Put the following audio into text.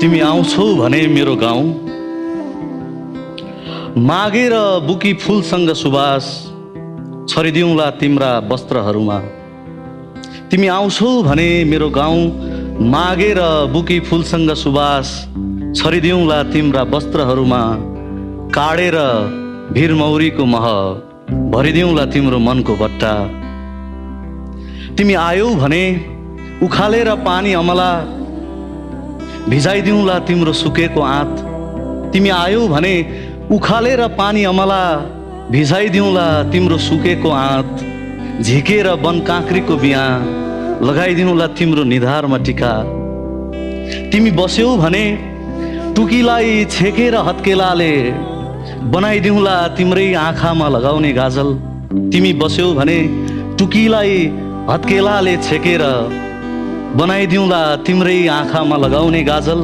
तिमी आउँछौ भने मेरो गाउँ मागेर बुकी फुलसँग सुवास छरिदिउँला तिम्रा वस्त्रहरूमा। तिमी आउँछौ भने मेरो गाउँ मागेर बुकी फुलसँग सुवास छरिदिउँला तिम्रा वस्त्रहरूमा। काडेर भिरमौरीको मह भरिदिउँला तिम्रो मनको बट्टा। तिमी आयौ भने उखालेर पानी अमला भिजाइदिउँला तिम्रो सुकेको आँत। तिमी आयौ भने उखालेर पानी अमला भिजाइदिउँला तिम्रो सुकेको आँत। झिकेर वन काँक्रीको बिहा लगाइदिउँला तिम्रो निधारमा टिका। तिमी बस्यौ भने टुकीलाई छेकेर हत्केलाले बनाइदिउँला तिम्रै आँखामा लगाउने गाजल। तिमी बस्यौ भने टुकीलाई हत्केलाले छेकेर बनाइदिउँला तिम्रै आँखामा लगाउने गाजल।